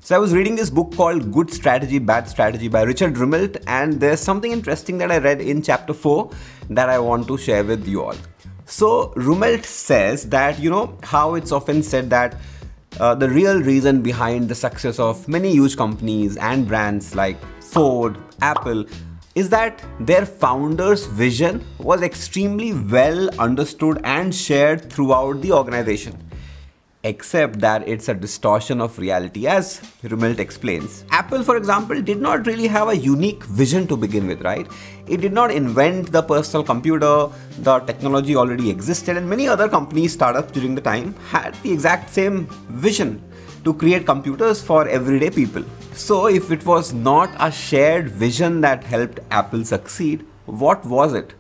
So I was reading this book called Good Strategy, Bad Strategy by Richard Rumelt, and there's something interesting that I read in chapter 4 that I want to share with you all. So Rumelt says that, how it's often said that the real reason behind the success of many huge companies and brands like Ford, Apple, is that their founder's vision was extremely well understood and shared throughout the organization. Except that it's a distortion of reality, as Rumelt explains. Apple, for example, did not really have a unique vision to begin with, right? It did not invent the personal computer. The technology already existed, and many other companies, startups during the time, had the exact same vision to create computers for everyday people. So if it was not a shared vision that helped Apple succeed, what was it?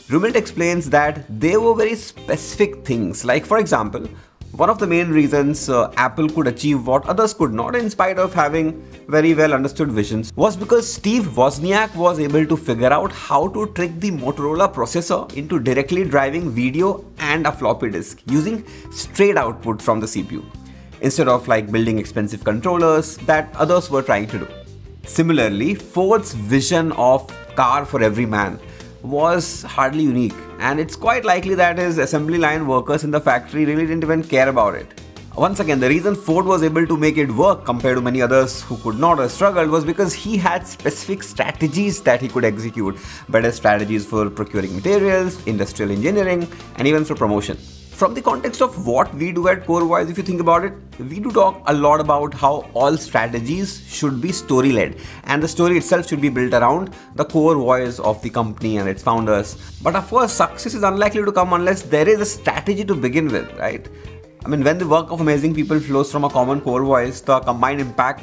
Rumelt explains that there were very specific things, like for example, one of the main reasons Apple could achieve what others could not, in spite of having very well understood visions, was because Steve Wozniak was able to figure out how to trick the Motorola processor into directly driving video and a floppy disk using straight output from the CPU, instead of building expensive controllers that others were trying to do. Similarly, Ford's vision of car for every man was hardly unique, and it's quite likely that his assembly line workers in the factory really didn't even care about it. Once again, the reason Ford was able to make it work compared to many others who could not or struggled was because he had specific strategies that he could execute, better strategies for procuring materials, industrial engineering, and even for promotion. From the context of what we do at CoreVoice, if you think about it, we do talk a lot about how all strategies should be story-led, and the story itself should be built around the core voice of the company and its founders. But of course, success is unlikely to come unless there is a strategy to begin with, right? When the work of amazing people flows from a common core voice, the combined impact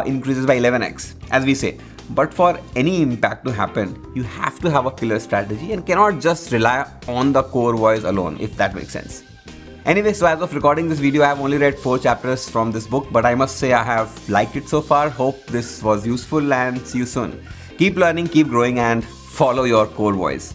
increases by 11x, as we say. But for any impact to happen, you have to have a clear strategy and cannot just rely on the core voice alone, if that makes sense. Anyway, so as of recording this video, I have only read 4 chapters from this book, but I must say I have liked it so far. Hope this was useful, and see you soon. Keep learning, keep growing, and follow your core voice.